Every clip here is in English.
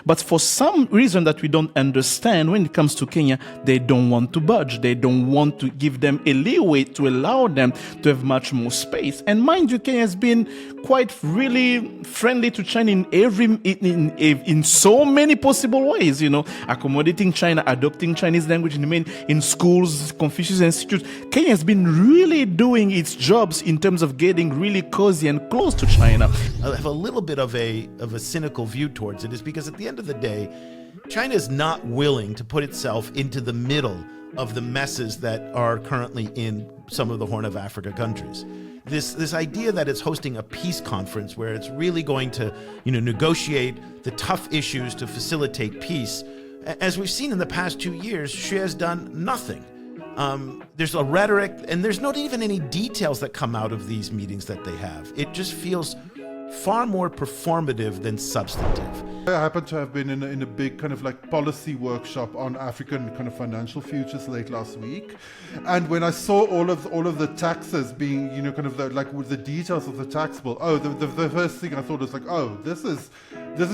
But for some reason that we don't understand, when it comes to Kenya, they don't want to budge. They don't want to give them a leeway to allow them to have much more space. And mind you, Kenya has been quite really friendly to China in so many possible ways, accommodating China, adopting Chinese language in schools, Confucius Institute. Kenya has been really doing its jobs in terms of getting really cozy and close to China. I have a little bit of a cynical view towards it, is because at the end of the day, China is not willing to put itself into the middle of the messes that are currently in some of the Horn of Africa countries. This idea that it's hosting a peace conference where it's really going to, negotiate the tough issues to facilitate peace. As we've seen in the past 2 years, Xi has done nothing. There's a rhetoric, and there's not even any details that come out of these meetings that they have. It just feels far more performative than substantive. I happen to have been in a big kind of like policy workshop on African kind of financial futures late last week, and when I saw all of the taxes being, kind of with the details of the tax bill, the first thing I thought was like, this is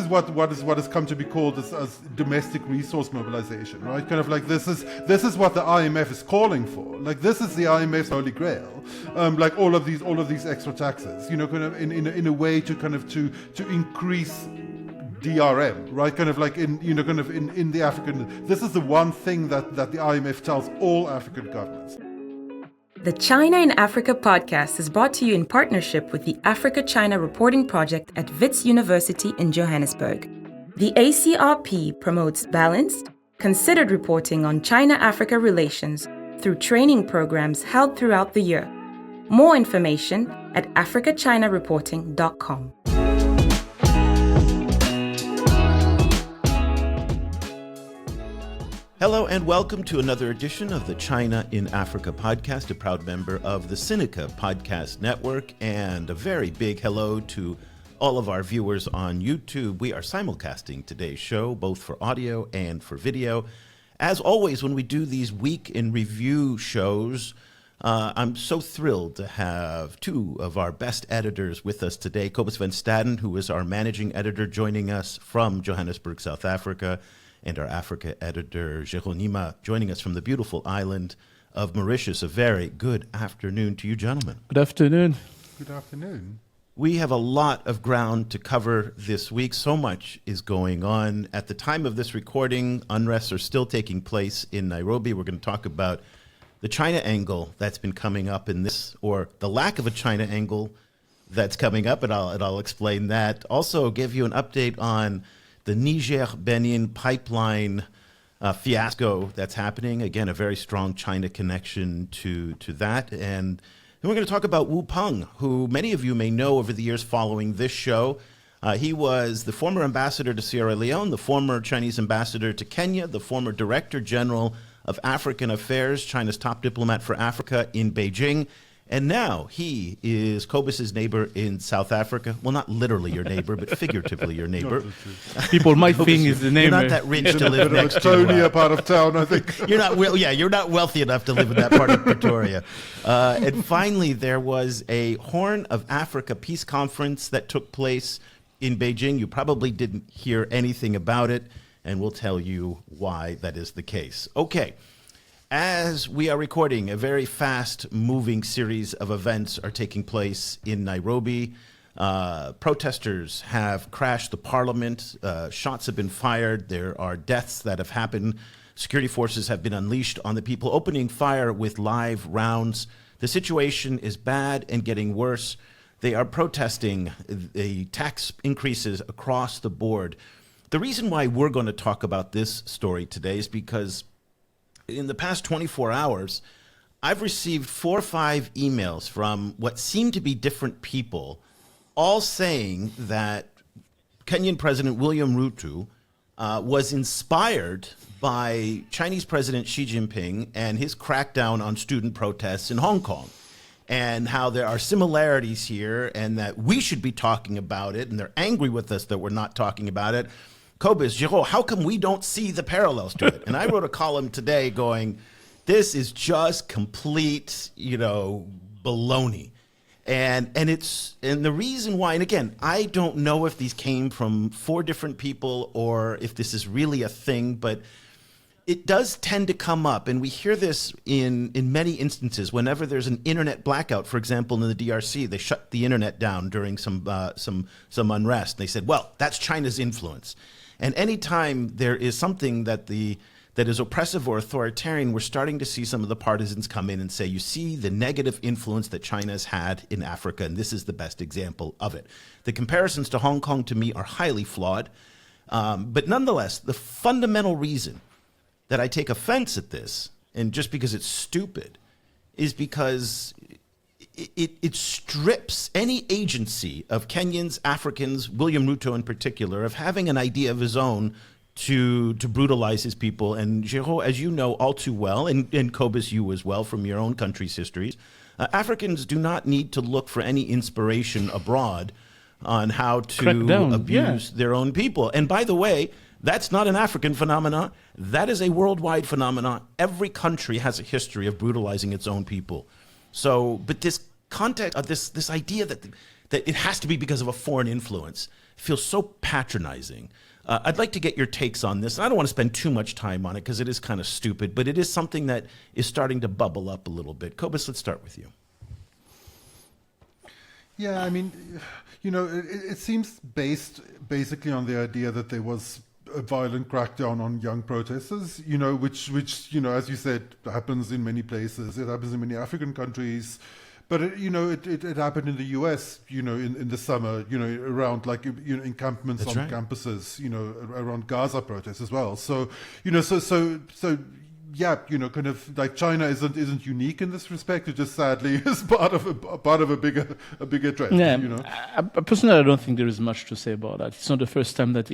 what has come to be called as domestic resource mobilization, right? Kind of like this is what the IMF is calling for. Like, this is the IMF's holy grail. Like all of these extra taxes, kind of in a way to increase DRM, right? Kind of like in the African. This is the one thing that the IMF tells all African governments. The China in Africa podcast is brought to you in partnership with the Africa-China Reporting Project at Wits University in Johannesburg. The ACRP promotes balanced, considered reporting on China-Africa relations through training programs held throughout the year. More information at africachinareporting.com. Hello and welcome to another edition of the China in Africa podcast, a proud member of the Sinica Podcast Network, and a very big hello to all of our viewers on YouTube. We are simulcasting today's show, both for audio and for video. As always, when we do these week in review shows, I'm so thrilled to have two of our best editors with us today. Cobus van Staden, who is our managing editor, joining us from Johannesburg, South Africa, and our Africa editor, Geronima, joining us from the beautiful island of Mauritius. A very good afternoon to you, gentlemen. Good afternoon. Good afternoon. We have a lot of ground to cover this week. So much is going on. At the time of this recording, unrests are still taking place in Nairobi. We're going to talk about the China angle that's been coming up in this, or the lack of a China angle that's coming up, and I'll explain that. Also give you an update on the Niger-Benin pipeline fiasco that's happening. Again, a very strong China connection to that. And then we're going to talk about Wu Peng, who many of you may know over the years following this show. He was the former ambassador to Sierra Leone, the former Chinese ambassador to Kenya, the former Director General of African Affairs, China's top diplomat for Africa in Beijing. And now he is Cobus's neighbor in South Africa. Well, not literally your neighbor, but figuratively your neighbor. People might think he's the neighbor. You're not that rich to live next to. Pretoria part of town, I think. You're not wealthy enough to live in that part of Pretoria. And finally, there was a Horn of Africa peace conference that took place in Beijing. You probably didn't hear anything about it, and we'll tell you why that is the case. Okay. As we are recording, a very fast-moving series of events are taking place in Nairobi. Protesters have crashed the parliament. Shots have been fired. There are deaths that have happened. Security forces have been unleashed on the people, opening fire with live rounds. The situation is bad and getting worse. They are protesting the tax increases across the board. The reason why we're going to talk about this story today is because in the past 24 hours, I've received 4 or 5 emails from what seem to be different people, all saying that Kenyan President William Ruto was inspired by Chinese President Xi Jinping and his crackdown on student protests in Hong Kong, and how there are similarities here and that we should be talking about it, and they're angry with us that we're not talking about it. Cobus Geraud, how come we don't see the parallels to it? And I wrote a column today going, this is just complete, baloney. And the reason why, and again, I don't know if these came from 4 different people or if this is really a thing, but it does tend to come up, and we hear this in many instances. Whenever there's an internet blackout, for example, in the DRC, they shut the internet down during some unrest. They said, well, that's China's influence. And anytime there is something that is oppressive or authoritarian, we're starting to see some of the partisans come in and say, you see the negative influence that China has had in Africa, and this is the best example of it. The comparisons to Hong Kong, to me, are highly flawed. But nonetheless, the fundamental reason that I take offense at this, and just because it's stupid, is because it strips any agency of Kenyans, Africans, William Ruto in particular, of having an idea of his own to brutalize his people. And Geraud, as you know all too well, and Cobus, you as well, from your own country's histories, Africans do not need to look for any inspiration abroad on how to abuse their own people. And by the way, that's not an African phenomenon. That is a worldwide phenomenon. Every country has a history of brutalizing its own people. So, but this context of this idea that it has to be because of a foreign influence feels so patronizing. I'd like to get your takes on this. I don't want to spend too much time on it because it is kind of stupid, but it is something that is starting to bubble up a little bit. Cobus, let's start with you. Yeah, I mean, it seems based basically on the idea that there was a violent crackdown on young protesters, which as you said, happens in many places. It happens in many African countries, but it happened in the US, in the summer, around encampments That's on right. campuses, around Gaza protests as well. So, yeah, kind of like China isn't unique in this respect. It just sadly is part of a bigger trend. Yeah, I personally, I don't think there is much to say about that. It's not the first time that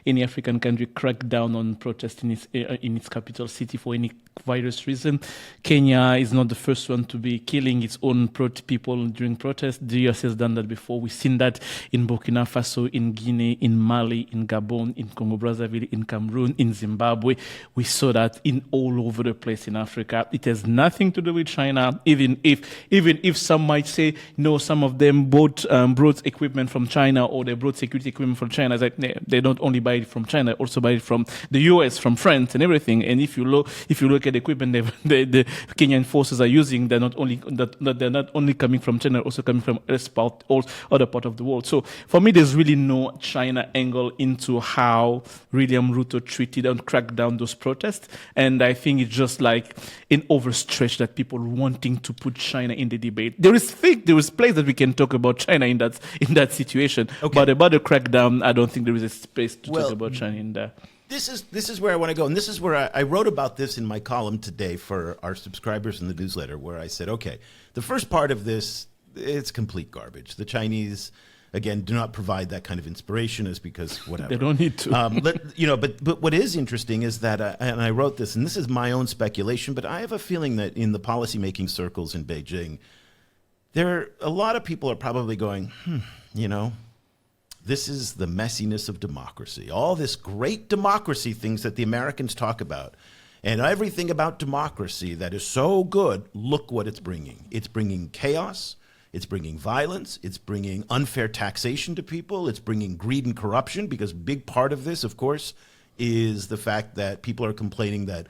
any African country cracked down on protest in its capital city for any various reason. Kenya is not the first one to be killing its own people during protests. The US has done that before. We've seen that in Burkina Faso, in Guinea, in Mali, in Gabon, in Congo Brazzaville, in Cameroon, in Zimbabwe. We saw that in all over the place in Africa. It has nothing to do with China, even if some might say, no, some of them brought equipment from China, or they brought security equipment from China. It's like, they don't only buy it from China, they also buy it from the US, from France and everything. And if you look at the equipment the Kenyan forces are using, they're not only coming from China, also coming from other part of the world. So for me, there's really no China angle into how William Ruto treated and cracked down those protests. And I think it's just like an overstretch that people wanting to put China in the debate. There is place that we can talk about China in that situation. Okay. But about the crackdown, I don't think there is a space to talk about China in there. This is where I want to go, and this is where I wrote about this in my column today for our subscribers in the newsletter, where I said, okay, the first part of this, it's complete garbage. The Chinese, again, do not provide that kind of inspiration, is because whatever. They don't need to. But what is interesting is that, and I wrote this, and this is my own speculation, but I have a feeling that in the policymaking circles in Beijing, a lot of people are probably going, this is the messiness of democracy. All this great democracy things that the Americans talk about, and everything about democracy that is so good, look what it's bringing. It's bringing chaos. It's bringing violence. It's bringing unfair taxation to people. It's bringing greed and corruption, because a big part of this, of course, is the fact that people are complaining that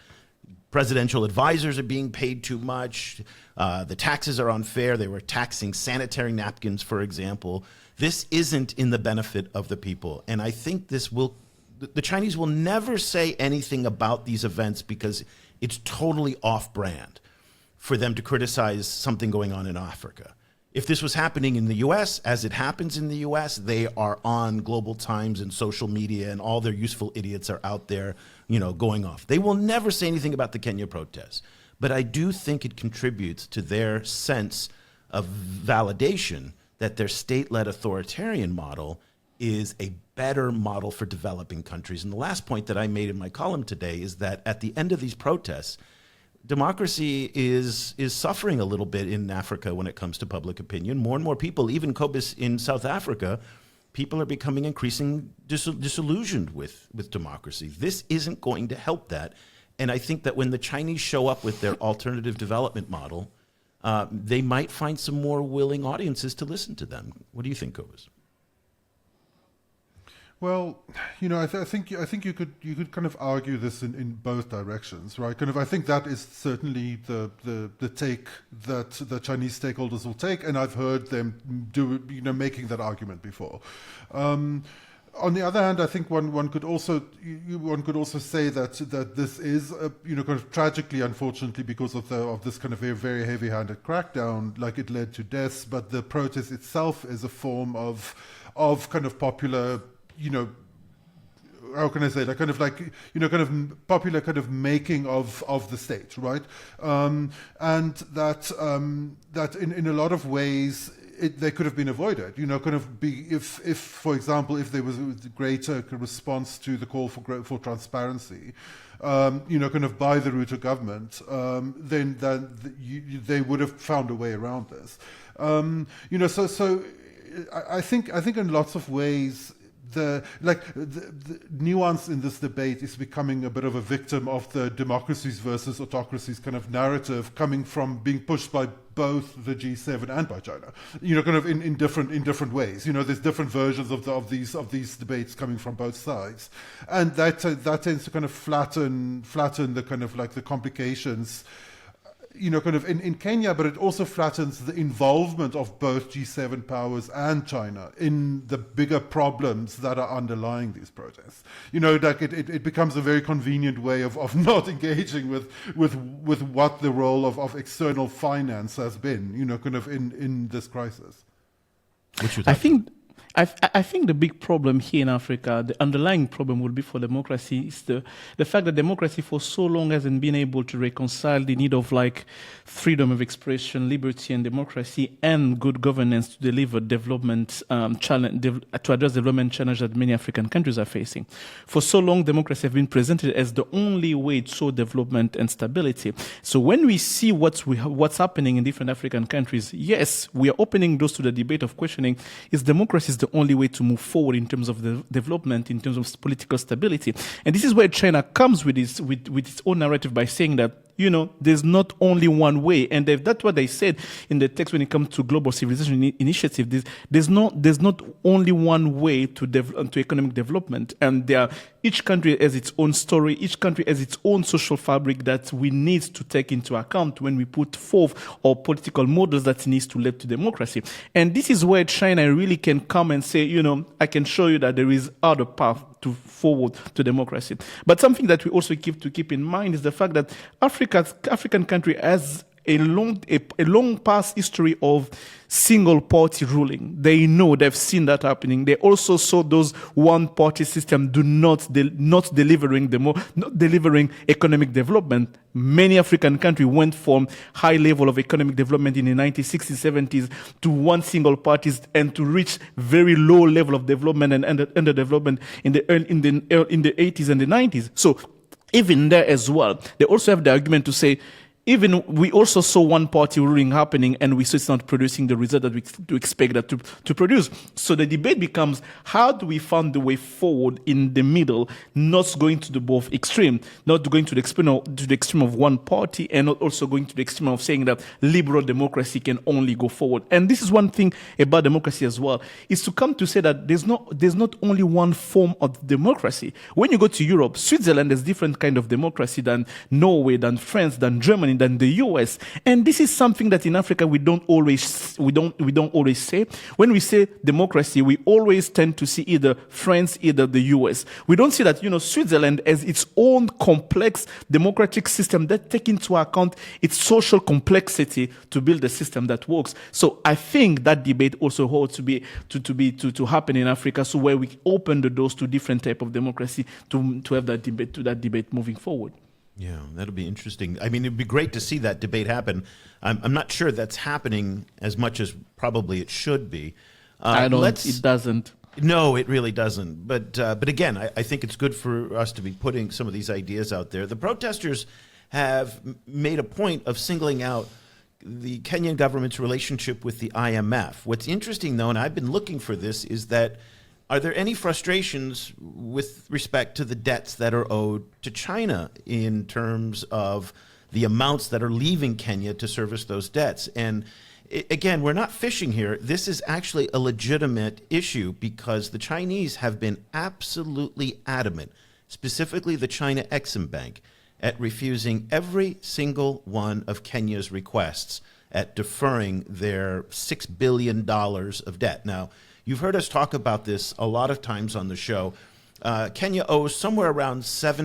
presidential advisors are being paid too much. The taxes are unfair. They were taxing sanitary napkins, for example. This isn't in the benefit of the people. And I think the Chinese will never say anything about these events because it's totally off-brand for them to criticize something going on in Africa. If this was happening in the U.S., as it happens in the U.S., they are on Global Times and social media, and all their useful idiots are out there, going off. They will never say anything about the Kenya protests. But I do think it contributes to their sense of validation that their state-led authoritarian model is a better model for developing countries. And the last point that I made in my column today is that at the end of these protests, democracy is suffering a little bit in Africa when it comes to public opinion. More and more people, even Cobus in South Africa, people are becoming increasingly disillusioned with democracy. This isn't going to help that. And I think that when the Chinese show up with their alternative development model, they might find some more willing audiences to listen to them. What do you think, Cobus? Well, I think you could kind of argue this in both directions, right? Kind of, I think that is certainly the take that the Chinese stakeholders will take, and I've heard them making that argument before. On the other hand, I think one could also say that this is kind of tragically, unfortunately, because of this kind of very, very heavy-handed crackdown, like it led to deaths. But the protest itself is a form of kind of popular, how can I say that, kind of like, kind of popular kind of making of the state, right? And that in a lot of ways, they could have been avoided, kind of if for example, if there was a greater response to the call for transparency, kind of by the Ruto government, then they would have found a way around this. So I think in lots of ways, the nuance in this debate is becoming a bit of a victim of the democracies versus autocracies kind of narrative coming from being pushed by both the G7 and by China, kind of in different ways. There's different versions of these debates coming from both sides, and that tends to kind of flatten the kind of like the complications, kind of in Kenya, but it also flattens the involvement of both G7 powers and China in the bigger problems that are underlying these protests. Like it becomes a very convenient way of not engaging with what the role of external finance has been, kind of in this crisis. I think the big problem here in Africa, the underlying problem will be for democracy, is the fact that democracy for so long hasn't been able to reconcile the need of like freedom of expression, liberty and democracy, and good governance to deliver development to address development challenges that many African countries are facing. For so long, democracy has been presented as the only way to show development and stability. So when we see what's happening in different African countries, yes, we are opening doors to the debate of questioning, is democracy the only way to move forward in terms of the development, in terms of political stability. And this is where China comes with its own narrative by saying that, there's not only one way. And that's what they said in the text when it comes to global civilization initiative. There's not only one way to economic development. And each country has its own story. Each country has its own social fabric that we need to take into account when we put forth our political models that needs to lead to democracy. And this is where China really can come and say, I can show you that there is other path forward to democracy. But something that we also keep in mind is the fact that African country has a long past history of single party ruling. They know, they've seen that happening. They also saw those one party system not delivering economic development. Many African countries went from high level of economic development in the 1960s, 70s to one single party and to reach very low level of development and underdevelopment in the 80s and the 90s. So even there as well, they also have the argument to say, even we also saw one party ruling happening and we saw it's not producing the result that we expect that to produce. So the debate becomes, how do we find the way forward in the middle, not going to the both extreme, not going to the extreme of one party and not also going to the extreme of saying that liberal democracy can only go forward. And this is one thing about democracy as well, is to come to say that there's not only one form of democracy. When you go to Europe, Switzerland has different kind of democracy than Norway, than France, than Germany, than the US. And this is something that in Africa we don't always say. When we say democracy, we always tend to see either France, either the US. We don't see that, Switzerland has its own complex democratic system that takes into account its social complexity to build a system that works. So I think that debate also holds to happen in Africa, so where we open the doors to different type of democracy to have that debate moving forward. Yeah, that'll be interesting. I mean, it'd be great to see that debate happen. I'm not sure that's happening as much as probably it should be. It doesn't. No, it really doesn't. But again, I think it's good for us to be putting some of these ideas out there. The protesters have made a point of singling out the Kenyan government's relationship with the IMF. What's interesting, though, and I've been looking for this, is that are there any frustrations with respect to the debts that are owed to China in terms of the amounts that are leaving Kenya to service those debts. And again, we're not fishing here. This is actually a legitimate issue because the Chinese have been absolutely adamant, specifically the China Exim Bank, at refusing every single one of Kenya's requests at deferring their $6 billion of debt. Now, you've heard us talk about this a lot of times on the show. Kenya owes somewhere around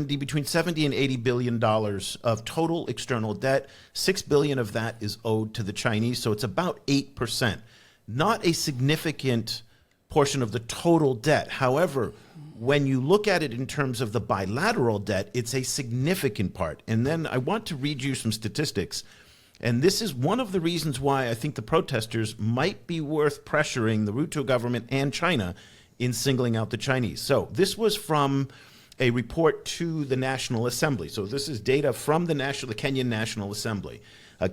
between 70 and 80 billion dollars of total external debt. 6 billion of that is owed to the Chinese, so it's about 8%. Not a significant portion of the total debt. However, when you look at it in terms of the bilateral debt, it's a significant part. And then I want to read you some statistics. And this is one of the reasons why I think the protesters might be worth pressuring the Ruto government and China in singling out the Chinese. So this was from a report to the National Assembly. So this is data from the Kenyan National Assembly.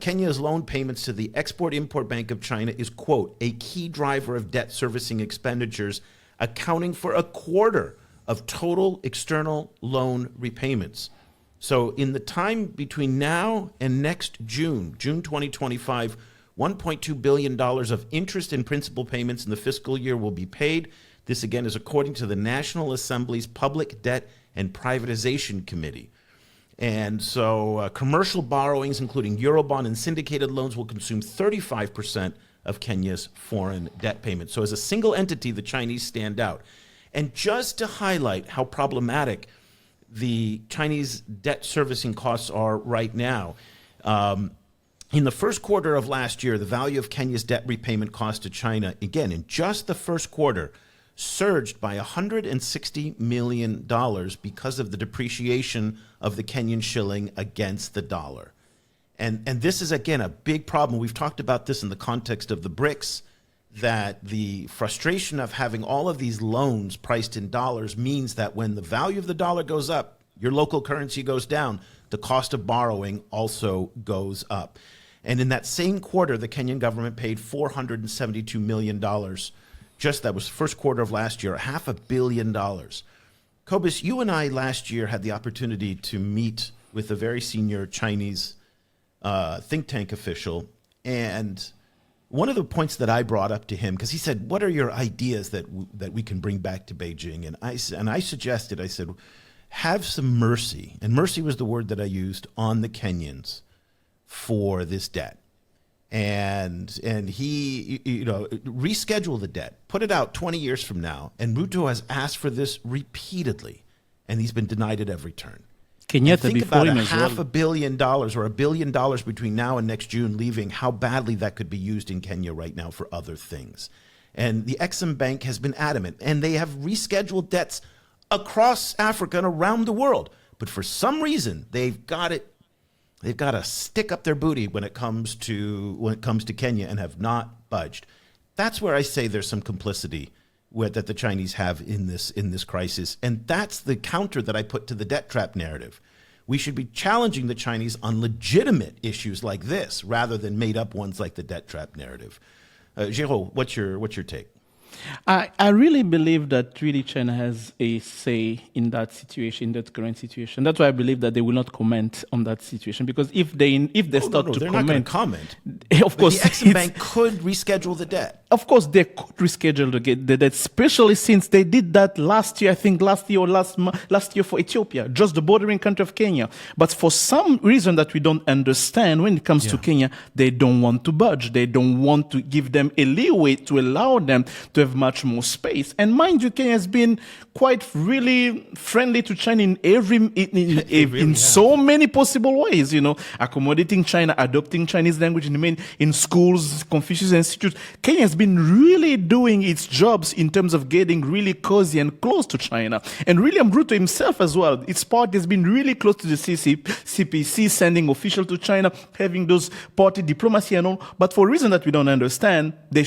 Kenya's loan payments to the Export-Import Bank of China is, quote, a key driver of debt servicing expenditures, accounting for a quarter of total external loan repayments. So in the time between now and next June 2025, $1.2 billion of interest and principal payments in the fiscal year will be paid. This, again, is according to the National Assembly's Public Debt and Privatization Committee. And so commercial borrowings, including Eurobond and syndicated loans, will consume 35% of Kenya's foreign debt payments. So as a single entity, the Chinese stand out. And just to highlight how problematic the Chinese debt servicing costs are right now, in the first quarter of last year, the value of Kenya's debt repayment cost to China, again, in just the first quarter, surged by $160 million because of the depreciation of the Kenyan shilling against the dollar. And this is, again, a big problem. We've talked about this in the context of the BRICS, that the frustration of having all of these loans priced in dollars means that when the value of the dollar goes up, your local currency goes down, the cost of borrowing also goes up. And in that same quarter, the Kenyan government paid $472 million. Just that was the first quarter of last year, $500 million. Cobus, you and I last year had the opportunity to meet with a very senior Chinese think tank official. And one of the points that I brought up to him, because he said, what are your ideas that we can bring back to Beijing? And I suggested, I said, have some mercy. And mercy was the word that I used on the Kenyans for this debt. And he, reschedule the debt, put it out 20 years from now. And Ruto has asked for this repeatedly, and he's been denied at every turn. Kenyatta think before about him as well. $500 million or $1 billion between now and next June leaving, how badly that could be used in Kenya right now for other things. And the Exim Bank has been adamant, and they have rescheduled debts across Africa and around the world. But for some reason, they've got to stick up their booty when it comes to Kenya and have not budged. That's where I say there's some complicity that the Chinese have in this crisis, and that's the counter that I put to the debt trap narrative. We should be challenging the Chinese on legitimate issues like this, rather than made up ones like the debt trap narrative. Geraud, what's your take? I really believe that really China has a say in that situation, in that current situation. That's why I believe that they will not comment on that situation, because if they start to they're comment, not going to comment. Of course, the Exim Bank could reschedule the debt. Of course, they could reschedule the debt, especially since they did that last year. I think last year for Ethiopia, just the bordering country of Kenya. But for some reason that we don't understand, when it comes to Kenya, they don't want to budge. They don't want to give them a leeway to allow them to have much more space. And mind you, Kenya has been quite really friendly to China in so many possible ways. Accommodating China, adopting Chinese language in schools, Confucius Institute. Kenya has been really doing its jobs in terms of getting really cozy and close to China. And William Ruto himself as well, its party has been really close to the CPC, sending officials to China, having those party diplomacy and all. But for a reason that we don't understand, the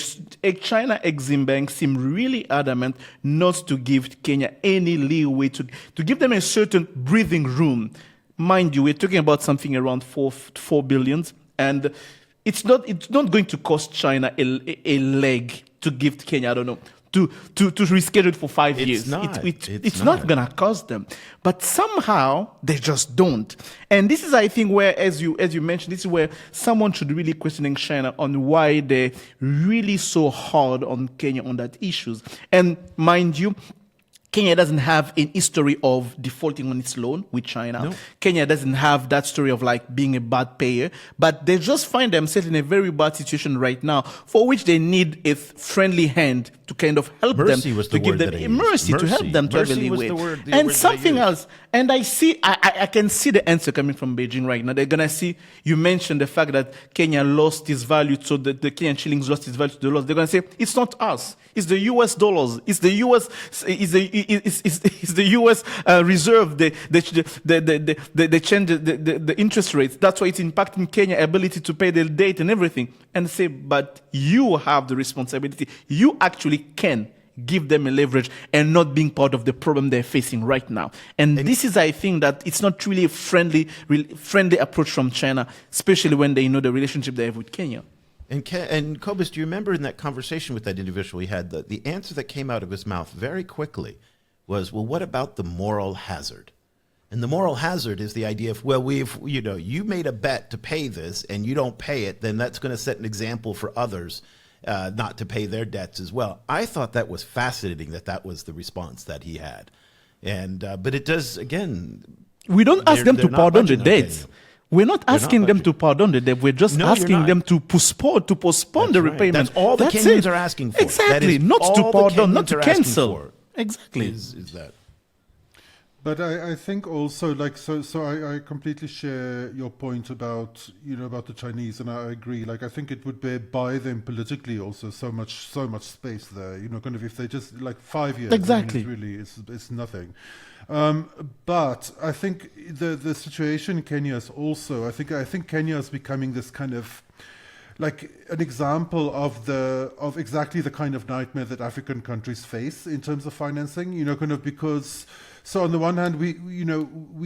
China Exim Bank seem really adamant not to give Kenya any leeway, to give them a certain breathing room. Mind you, we're talking about something around 4 billion, and it's not going to cost China a leg to give Kenya, I don't know, to reschedule it for 5 It's years. not. It's not going to cost them. But somehow they just don't. And this is, I think, where, as you mentioned, this is where someone should really questioning China on why they're really so hard on Kenya on that issues. And mind you, Kenya doesn't have a history of defaulting on its loan with China. No. Kenya doesn't have that story of like being a bad payer, but they just find themselves in a very bad situation right now, for which they need a friendly hand to kind of help Mercy them, was to the give word them that I a used. mercy to help them to have a Mercy was leeway. the word And that I something used. else, and I can see the answer coming from Beijing right now. They're gonna see, you mentioned the fact that Kenya lost its value, so the Kenyan shillings lost its value to the dollars. They're gonna say it's not us, it's the US dollars, it's the US, it's the US reserve. They change the interest rates. That's why it's impacting Kenya's ability to pay their debt and everything. And say, but you have the responsibility. You actually can give them a leverage and not being part of the problem they're facing right now. And this is, I think, that it's not really a friendly approach from China, especially when they know the relationship they have with Kenya. And Cobus, do you remember in that conversation with that individual we had, the answer that came out of his mouth very quickly was, well, what about the moral hazard? And the moral hazard is the idea of, well, you made a bet to pay this and you don't pay it, then that's going to set an example for others not to pay their debts as well. I thought that was fascinating that was the response that he had. And but it does, again... We don't ask them to pardon the debts. We're not asking them to pardon the debt. We're just asking them to postpone the repayment. That's all the Kenyans are asking for. Exactly. Not to pardon, not to cancel. Exactly. Is that. But I think also, like, so I completely share your point about the Chinese, and I agree. Like, I think it would buy them politically also so much space there. Kind of if they just like 5 years. Exactly. I mean, it's nothing. But I think the situation in Kenya is also. I think Kenya is becoming this kind of like an example of exactly the kind of nightmare that African countries face in terms of financing. Kind of because. So on the one hand, we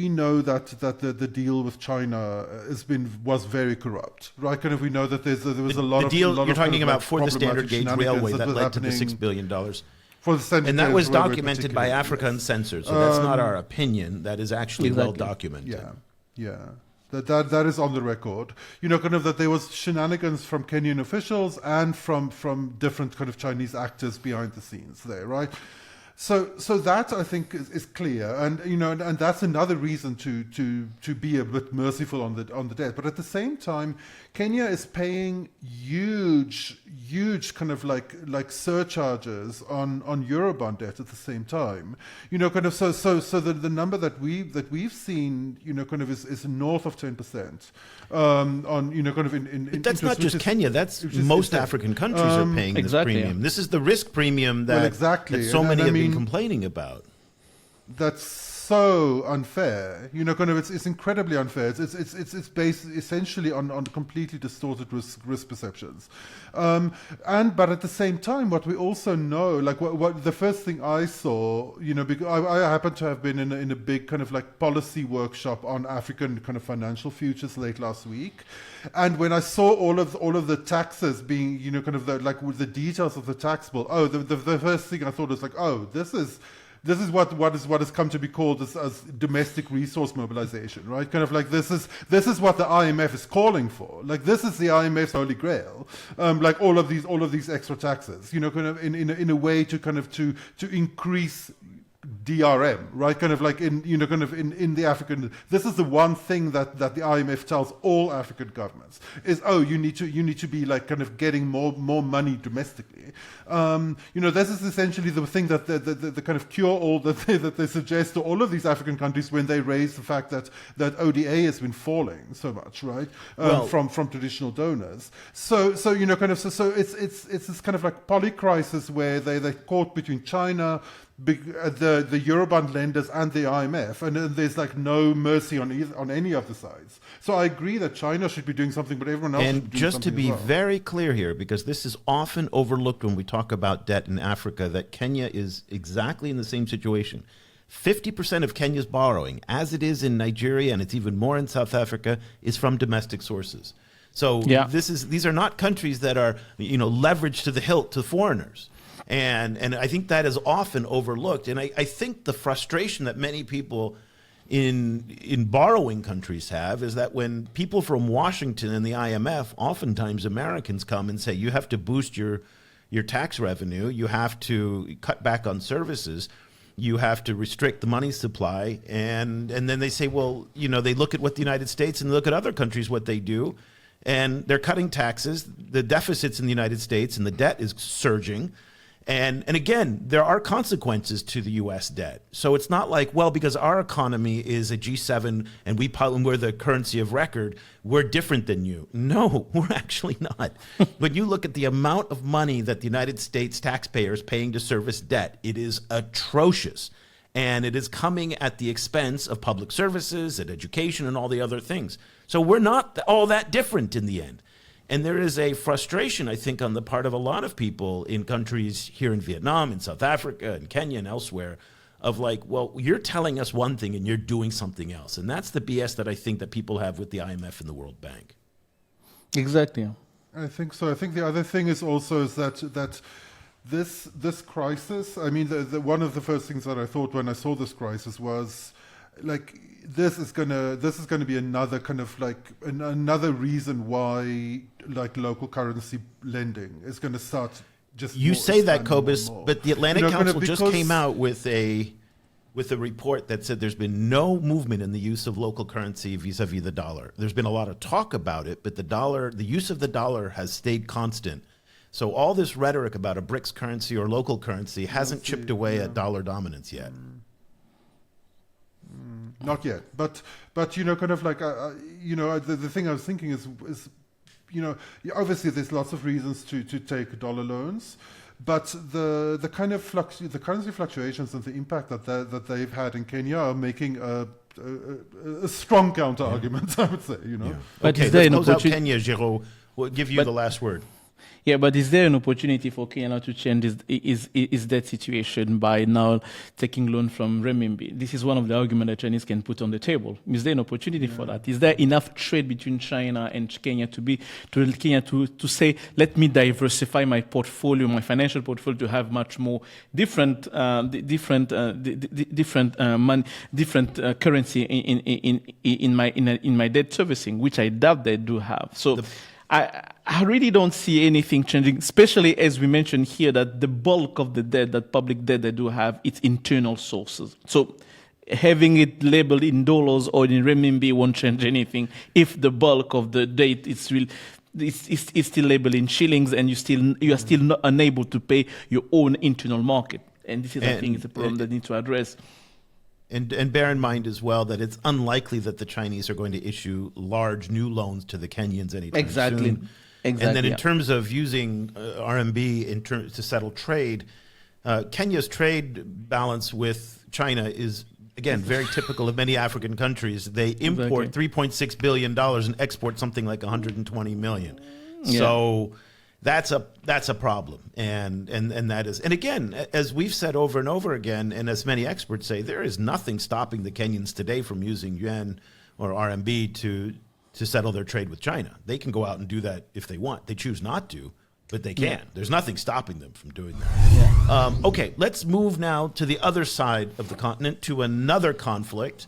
know that the deal with China was very corrupt, right? Kind of we know that there was a lot of the deal you're talking about for the standard gauge railway that led to the $6 billion. For the standard and that gauge was railway documented by particularly, Africa yes. Uncensored, so that's not our opinion. That is actually well documented. Yeah. That is on the record. Kind of that there was shenanigans from Kenyan officials and from different kind of Chinese actors behind the scenes there, right? So that I think is clear, and and that's another reason to be a bit merciful on the debt. But at the same time, Kenya is paying huge kind of like surcharges on Eurobond debt at the same time. Kind of so the number that we've seen kind of is north of 10%. On kind of in but that's not just Kenya. That's most African countries are paying this premium. This is the risk premium that so many have been complaining about. That's so unfair. Kind of it's incredibly unfair. It's based essentially on completely distorted risk perceptions. But at the same time, what we also know, like what the first thing I saw, because I happen to have been in a big kind of like policy workshop on African kind of financial futures late last week, and when I saw all of the taxes being, kind of with the details of the tax bill, the first thing I thought was like, this is what has come to be called as domestic resource mobilization, right? Kind of like this is what the IMF is calling for. Like this is the IMF's holy grail. Like all of these extra taxes, kind of in a way to kind of to increase DRM, right? Kind of like in the African. This is the one thing that the IMF tells all African governments is, you need to be like kind of getting more money domestically. This is essentially the thing that the kind of cure all that they suggest to all of these African countries when they raise the fact that ODA has been falling so much, right? From traditional donors. So it's this kind of like polycrisis where they're caught between China, the Eurobond lenders and the IMF, and there's like no mercy on any of the sides. So I agree that China should be doing something, but everyone else should be doing just something to be as well. very clear here, because this is often overlooked when we talk about debt in Africa, that Kenya is exactly in the same situation. 50% of Kenya's borrowing, as it is in Nigeria and it's even more in South Africa, is from domestic sources. So these are not countries that are leveraged to the hilt to foreigners. And I think that is often overlooked. And I think the frustration that many people in borrowing countries have is that when people from Washington and the IMF, oftentimes Americans, come and say, you have to boost your tax revenue, you have to cut back on services, you have to restrict the money supply, and then they say, well, they look at what the United States and look at other countries, what they do, and they're cutting taxes, the deficits in the United States and the debt is surging. And again, there are consequences to the U.S. debt. So it's not like, well, because our economy is a G7 and we're the currency of record, we're different than you. No, we're actually not. When you look at the amount of money that the United States taxpayers paying to service debt, it is atrocious. And it is coming at the expense of public services and education and all the other things. So we're not all that different in the end. And there is a frustration, I think, on the part of a lot of people in countries here in Vietnam, in South Africa, and Kenya, and elsewhere, of like, well, you're telling us one thing and you're doing something else. And that's the BS that I think that people have with the IMF and the World Bank. Exactly. I think so. I think the other thing is also that this crisis, I mean, one of the first things that I thought when I saw this crisis was, like, this is gonna be another kind of like another reason why like local currency lending is gonna start just. You say that, Cobus, but the Atlantic Council just came out with a report that said there's been no movement in the use of local currency vis-a-vis the dollar. There's been a lot of talk about it, but the use of the dollar has stayed constant. So all this rhetoric about a BRICS currency or local currency hasn't chipped away at dollar dominance yet. Not yet, but kind of like the thing I was thinking is obviously there's lots of reasons to take dollar loans, but the kind of the currency fluctuations and the impact that they've had in Kenya are making a strong counter argument, I would say. Yeah. But okay, let's close out Kenya, Geraud. We'll give you the last word. Yeah, but is there an opportunity for Kenya now to change is that situation by now taking loan from renminbi? This is one of the arguments that Chinese can put on the table. Is there an opportunity for that? Is there enough trade between China and Kenya to say, let me diversify my portfolio, my financial portfolio, to have much more different currency in my debt servicing, which I doubt they do have. So. I really don't see anything changing, especially as we mentioned here that the bulk of the debt, that public debt they do have, it's internal sources. So having it labeled in dollars or in renminbi won't change anything if the bulk of the debt is still labeled in shillings and you are still not unable to pay your own internal market. And this is, I think, is a problem that needs to address. And bear in mind as well that it's unlikely that the Chinese are going to issue large new loans to the Kenyans anytime soon. Exactly. And then in terms of using RMB to settle trade, Kenya's trade balance with China is, again, very typical of many African countries. They import $3.6 billion and export something like $120 million. Yeah. So that's a problem, and that is, and again, as we've said over and over again, and as many experts say, there is nothing stopping the Kenyans today from using yuan or RMB to settle their trade with China. They can go out and do that if they want. They choose not to, but they can. Yeah. There's nothing stopping them from doing that. Yeah. Okay, let's move now to the other side of the continent, to another conflict.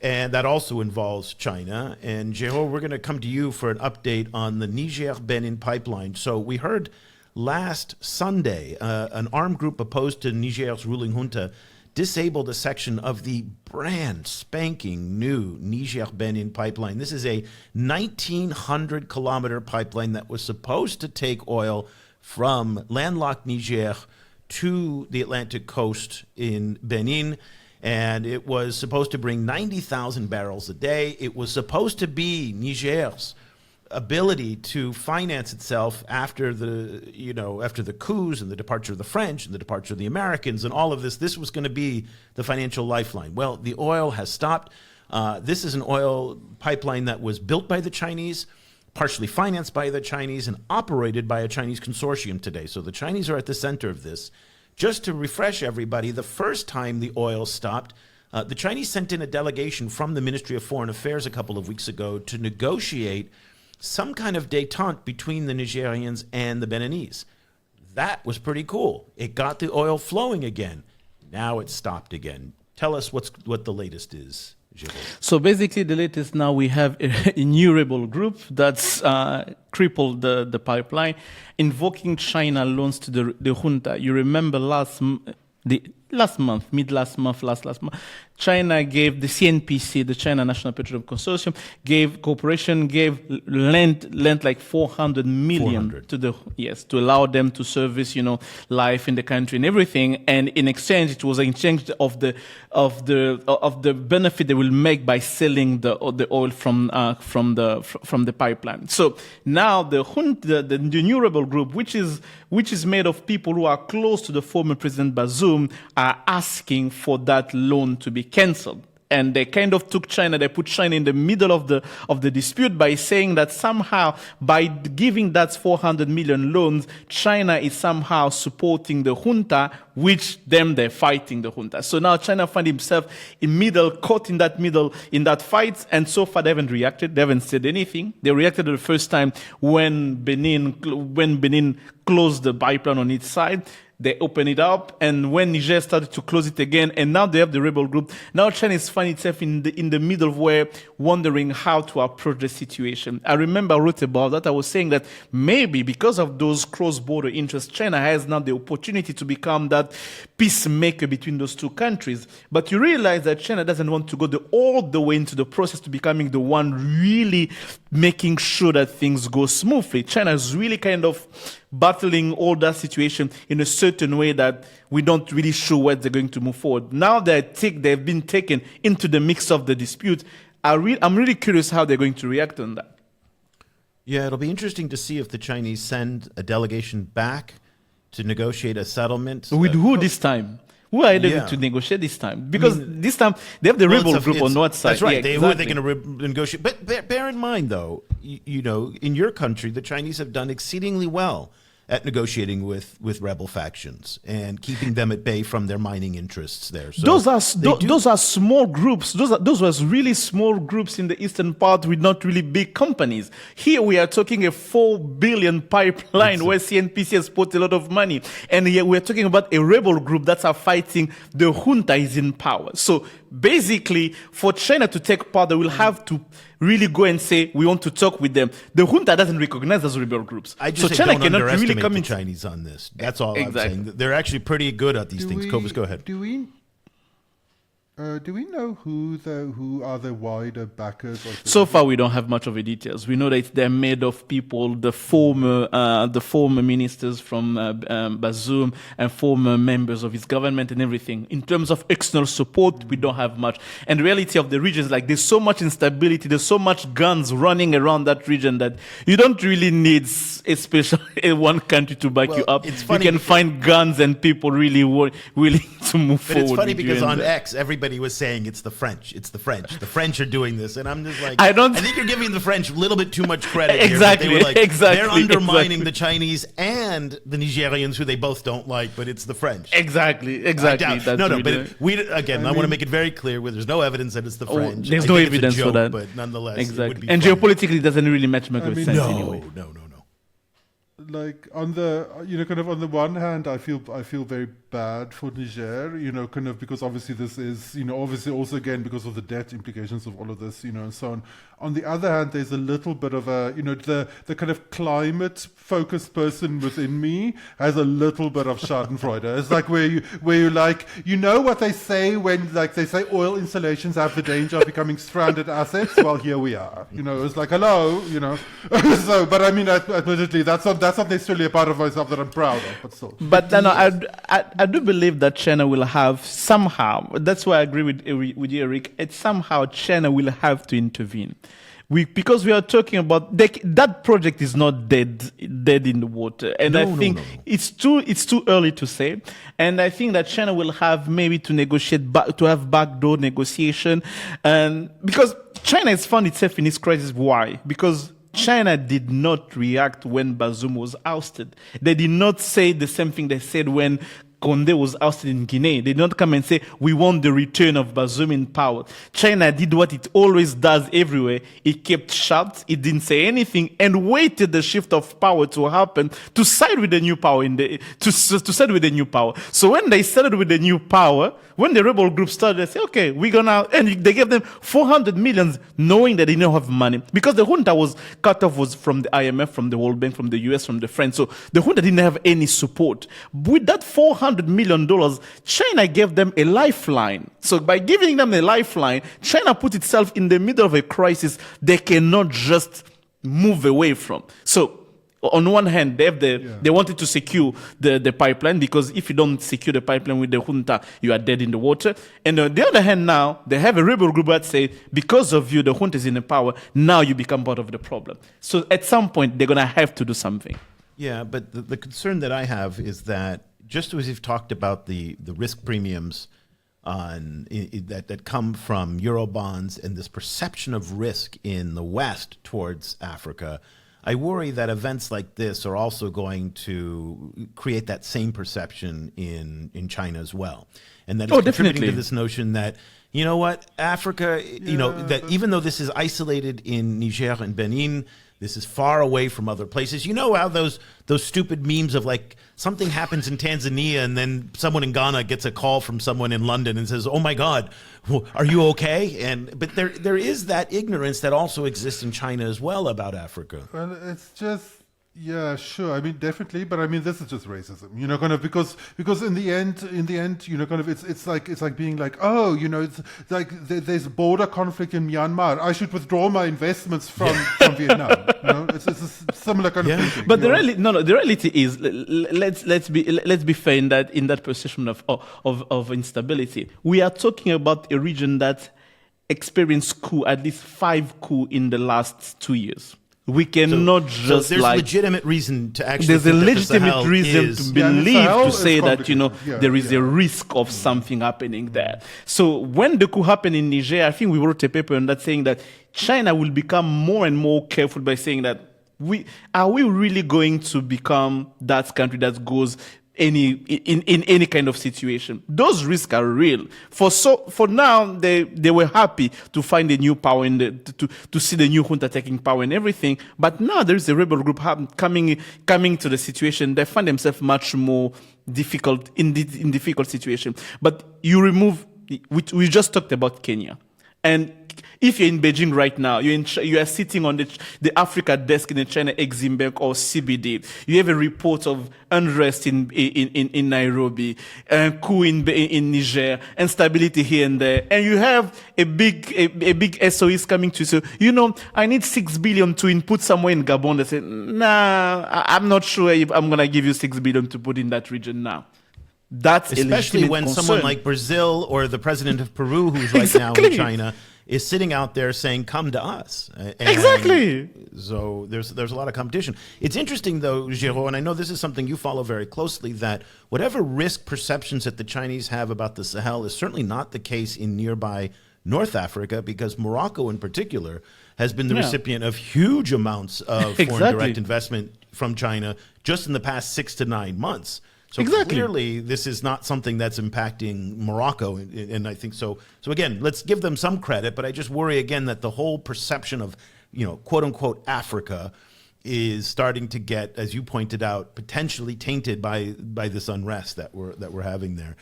And that also involves China. And Geraud, we're going to come to you for an update on the Niger-Benin pipeline. So we heard last Sunday an armed group opposed to Niger's ruling junta disabled a section of the brand spanking new Niger-Benin pipeline. This is a 1,900-kilometer pipeline that was supposed to take oil from landlocked Niger to the Atlantic coast in Benin. And it was supposed to bring 90,000 barrels a day. It was supposed to be Niger's ability to finance itself after the coups and the departure of the French and the departure of the Americans and all of this. This was going to be the financial lifeline. Well, the oil has stopped. This is an oil pipeline that was built by the Chinese, partially financed by the Chinese, and operated by a Chinese consortium today. So the Chinese are at the center of this. Just to refresh everybody, the first time the oil stopped, the Chinese sent in a delegation from the Ministry of Foreign Affairs a couple of weeks ago to negotiate some kind of détente between the Nigerians and the Beninese. That was pretty cool. It got the oil flowing again. Now it's stopped again. Tell us what the latest is, Geraud. So basically, the latest now we have a new rebel group that's crippled the pipeline, invoking China loans to the junta. You remember last month, China gave the CNPC, the China National Petroleum Consortium, lent like 400 million to allow them to service, life in the country and everything. And in exchange, it was in exchange of the benefit they will make by selling the oil from the pipeline. So now the new rebel group, which is made of people who are close to the former President Bazoum, are asking for that loan to be cancelled. And they kind of put China in the middle of the dispute by saying that somehow by giving that 400 million loans, China is somehow supporting the junta, which they're fighting the junta. So now China find himself caught in that fight, and so far they haven't reacted, they haven't said anything. They reacted the first time when Benin closed the pipeline on its side. They open it up, and when Niger started to close it again, and now they have the rebel group. Now China is finding itself in the middle where wondering how to approach the situation. I remember I wrote about that. I was saying that maybe because of those cross-border interests, China has now the opportunity to become that peacemaker between those two countries. But you realize that China doesn't want to go all the way into the process to becoming the one really making sure that things go smoothly. China is really kind of battling all that situation in a certain way that we don't really sure where they're going to move forward. Now they've been taken into the mix of the dispute. I'm really curious how they're going to react on that. Yeah, it'll be interesting to see if the Chinese send a delegation back to negotiate a settlement. With who this time? Who are they going to negotiate this time? Because this time they have the rebel group on one side. That's right. Yeah, Who are they going to negotiate? But bear in mind, though, in your country, the Chinese have done exceedingly well at negotiating with rebel factions and keeping them at bay from their mining interests there. So those are small groups. Those was really small groups in the eastern part with not really big companies. Here we are talking a 4 billion pipeline where CNPC has put a lot of money. And here we're talking about a rebel group that are fighting the junta is in power. So basically, for China to take part, they will have to really go and say, we want to talk with them. The junta doesn't recognize those rebel groups. I just China don't cannot underestimate really come the in. Chinese on this. That's all I'm saying. They're actually pretty good at these things. Cobus, go ahead. Do we know who are the wider backers? So far, we don't have much of the details. We know that they're made of people, the former ministers from Bazoum and former members of his government and everything. In terms of external support, we don't have much. And the reality of the region is like there's so much instability, there's so much guns running around that region that you don't really need a special one country to back you up. It's funny you can find guns and people really willing to move But forward. it's funny because on X, everybody was saying it's the French. The French are doing this, and I'm just like, I think you're giving the French a little bit too much credit. Exactly, here, they were like, they're undermining exactly. the Chinese and the Nigerians, who they both don't like, but it's the French. Exactly. I want to make it very clear where there's no evidence that it's the French. There's I no think it's a evidence joke, for that. but nonetheless, exactly. it would be and funny. geopolitically, it doesn't really match much sense anyway. No. Like on the on the one hand, I feel very bad for Niger, because obviously this is, obviously also again because of the debt implications of all of this, and so on. On the other hand, there's a little bit of a, the kind of climate focused person within me has a little bit of Schadenfreude. It's like where you like, what they say when like they say oil installations have the danger of becoming stranded assets. Well, here we are. It's like hello. So, but I mean, admittedly, that's not necessarily a part of myself that I'm proud of, but still. But I do believe that China will have somehow. That's why I agree with you, Eric. It's somehow China will have to intervene. Because we are talking about that project is not dead in the water, and I think it's too early to say. And I think that China will have maybe to negotiate to have backdoor negotiation, and because China has found itself in this crisis. Why? Because China did not react when Bazoum was ousted. They did not say the same thing they said when Condé was ousted in Guinea. They did not come and say, we want the return of Bazoum in power. China did what it always does everywhere. It kept shut, it didn't say anything, and waited the shift of power to happen to side with the new power to side with the new power. So when they started with the new power, when the rebel group started, they said, okay, we're gonna, and they gave them 400 million, knowing that they didn't have money. Because the junta was cut off was from the IMF, from the World Bank, from the US, from the French. So the junta didn't have any support. With that $400 million, China gave them a lifeline. So by giving them a lifeline, China put itself in the middle of a crisis they cannot just move away from. So on one hand, they wanted to secure the pipeline, because if you don't secure the pipeline with the junta, you are dead in the water. And on the other hand, now they have a rebel group that say, because of you, the junta is in the power. Now you become part of the problem. So at some point, they're gonna have to do something. Yeah, but the concern that I have is that just as you've talked about the risk premiums that come from Eurobonds and this perception of risk in the West towards Africa, I worry that events like this are also going to create that same perception in China as well. And that it's contributing to this notion that, you know what, Africa, that even though this is isolated in Niger and Benin, this is far away from other places. You know how those stupid memes of like something happens in Tanzania and then someone in Ghana gets a call from someone in London and says, "Oh my God, are you okay?" But there is that ignorance that also exists in China as well about Africa. Well, it's just. Yeah, sure. I mean, definitely, but I mean, this is just racism, kind of because in the end, kind of it's like being like, oh, it's like there's border conflict in Myanmar. I should withdraw my investments from Vietnam. It's a similar kind of thinking. But the reality is, let's be fair in that perception of instability. We are talking about a region that experienced at least 5 coups in the last 2 years. We cannot there's legitimate reason to actually. There's a legitimate reason to believe to say that there is a risk of something happening there. So when the coup happened in Niger, I think we wrote a paper on that saying that China will become more and more careful by saying that are we really going to become that country that goes in any kind of situation? Those risks are real. For now, they were happy to find a new power to see the new junta taking power and everything. But now there is a rebel group coming to the situation. They find themselves much more difficult in difficult situation. But you remove. We just talked about Kenya, and if you're in Beijing right now, you are sitting on the Africa desk in the China Exim Bank or CBD. You have a report of unrest in Nairobi, coup in Niger, instability here and there, and you have a big SOEs coming to you. So, I need 6 billion to input somewhere in Gabon. They say, nah, I'm not sure if I'm gonna give you 6 billion to put in that region now. That's especially when concern. Someone like Brazil or the president of Peru, who's right now in China, is sitting out there saying, "Come to us." Exactly. So there's a lot of competition. It's interesting, though, Geraud, and I know this is something you follow very closely, that whatever risk perceptions that the Chinese have about the Sahel is certainly not the case in nearby North Africa, because Morocco in particular has been the recipient of huge amounts of foreign direct investment from China just in the past 6 to 9 months. So clearly, this is not something that's impacting Morocco, and I think so. So again, let's give them some credit, but I just worry again that the whole perception of, quote unquote, Africa is starting to get, as you pointed out, potentially tainted by this unrest that we're having there.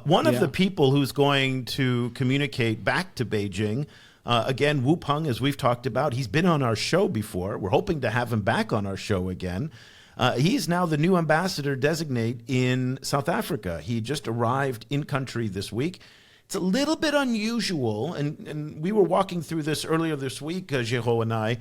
One of the people who's going to communicate back to Beijing, again, Wu Peng, as we've talked about, he's been on our show before. We're hoping to have him back on our show again. He's now the new ambassador designate in South Africa. He just arrived in country this week. It's a little bit unusual, and we were walking through this earlier this week, Geraud and I,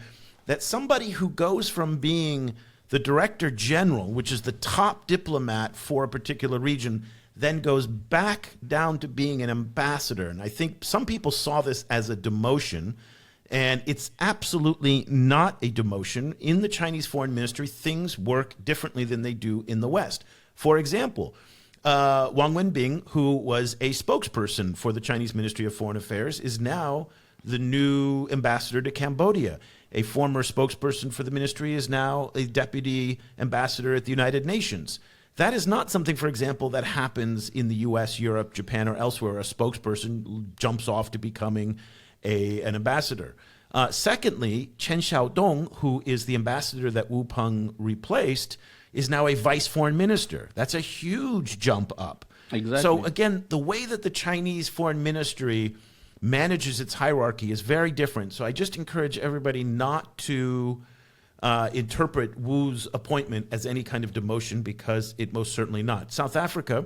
that somebody who goes from being the director general, which is the top diplomat for a particular region, then goes back down to being an ambassador. And I think some people saw this as a demotion. And it's absolutely not a demotion. In the Chinese foreign ministry, things work differently than they do in the West. For example, Wang Wenbing, who was a spokesperson for the Chinese Ministry of Foreign Affairs, is now the new ambassador to Cambodia. A former spokesperson for the ministry is now a deputy ambassador at the United Nations. That is not something, for example, that happens in the US, Europe, Japan, or elsewhere, where a spokesperson jumps off to becoming an ambassador. Secondly, Chen Xiaodong, who is the ambassador that Wu Peng replaced, is now a vice foreign minister. That's a huge jump up. Exactly. So again, the way that the Chinese foreign ministry manages its hierarchy is very different. So I just encourage everybody not to interpret Wu's appointment as any kind of demotion, because it most certainly not. South Africa,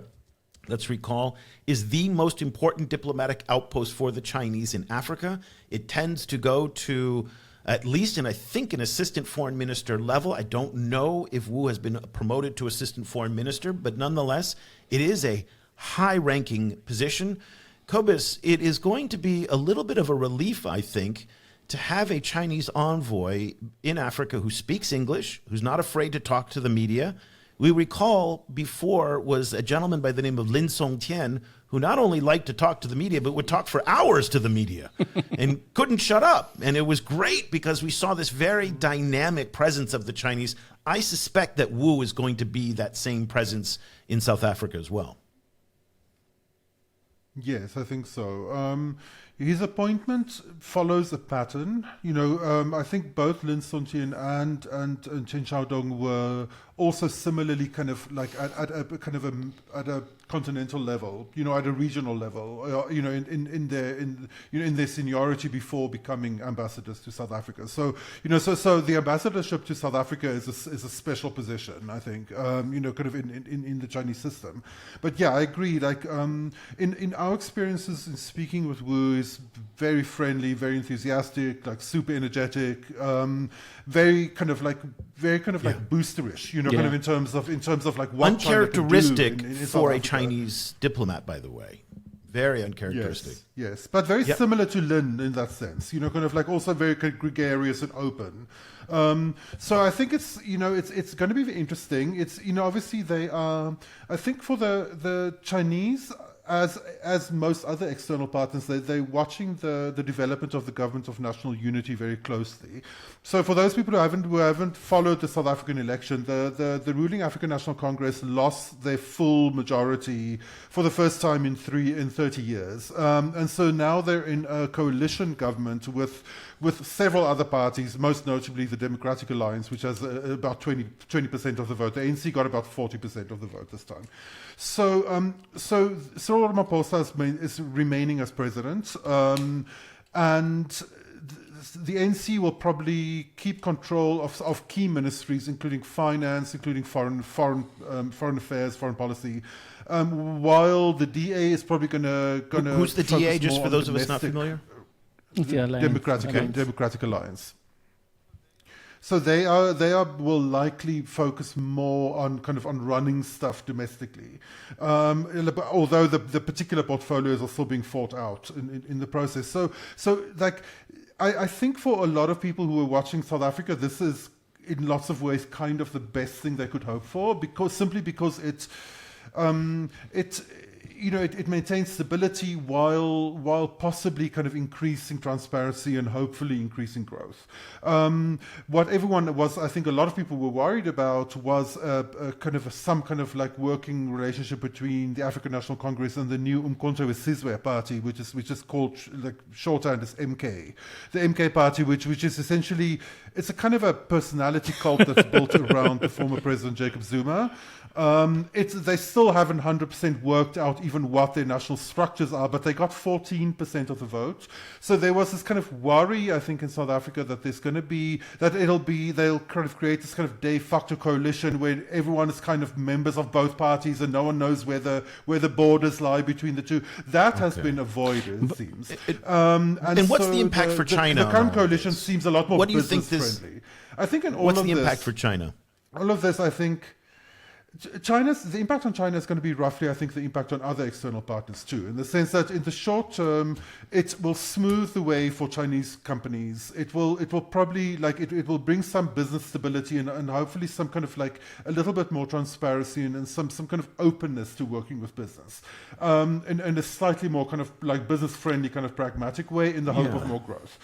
let's recall, is the most important diplomatic outpost for the Chinese in Africa. It tends to go to at least, and I think, an assistant foreign minister level. I don't know if Wu has been promoted to assistant foreign minister, but nonetheless, it is a high-ranking position. Cobus, it is going to be a little bit of a relief, I think, to have a Chinese envoy in Africa who speaks English, who's not afraid to talk to the media. We recall before was a gentleman by the name of Lin Songtian, who not only liked to talk to the media, but would talk for hours to the media and couldn't shut up. And it was great because we saw this very dynamic presence of the Chinese. I suspect that Wu is going to be that same presence in South Africa as well. Yes, I think so. His appointment follows a pattern. I think both Lin Songtian and Chen Xiaodong were also similarly kind of like at a continental level, at a regional level, in their seniority before becoming ambassadors to South Africa. So so the ambassadorship to South Africa is a special position, I think, kind of in the Chinese system. But yeah, I agree. Like in our experiences in speaking with Wu, is very friendly, very enthusiastic, like super energetic, very kind of like boosterish, kind of in terms of like what uncharacteristic China can do in for South a Africa. Chinese diplomat, by the way. Very uncharacteristic. Yes, but very similar to Lin in that sense. Kind of like also very gregarious and open. So I think it's it's going to be very interesting. It's obviously they are. I think for the Chinese, as most other external partners, they're watching the development of the government of national unity very closely. So for those people who haven't followed the South African election, the ruling African National Congress lost their full majority for the first time in 30 years, and so now they're in a coalition government with several other parties, most notably the Democratic Alliance, which has about 20% of the vote. The ANC got about 40% of the vote this time. So Cyril Ramaphosa is remaining as president, and the ANC will probably keep control of key ministries, including finance, including foreign affairs, foreign policy. While the DA is probably going to Who's the DA? Just for those of us not familiar. Democratic Alliance. So they will likely focus more on running stuff domestically, although the particular portfolios are still being fought out in the process. So like I think for a lot of people who are watching South Africa, this is in lots of ways kind of the best thing they could hope for, because it maintains stability while possibly kind of increasing transparency and hopefully increasing growth. What everyone was, I think a lot of people were worried about, was some kind of like working relationship between the African National Congress and the new Umkhonto weSizwe party, which is called like shorthand as MK. The MK party, which is essentially, it's a kind of a personality cult that's built around the former President Jacob Zuma. They still haven't 100% worked out even what their national structures are, but they got 14% of the vote. So there was this kind of worry, I think, in South Africa that they'll kind of create this kind of de facto coalition where everyone is kind of members of both parties and no one knows where the borders lie between the two. That has been avoided, it seems. And what's the impact for China? The current coalition seems a lot more business friendly. I think what's the impact for China? All of this, I think. The impact on China is going to be roughly, I think, the impact on other external partners too, in the sense that in the short term, it will smooth the way for Chinese companies. It will probably it will bring some business stability and hopefully some kind of like a little bit more transparency and some kind of openness to working with business, in a slightly more kind of like business friendly kind of pragmatic way in the hope of more growth.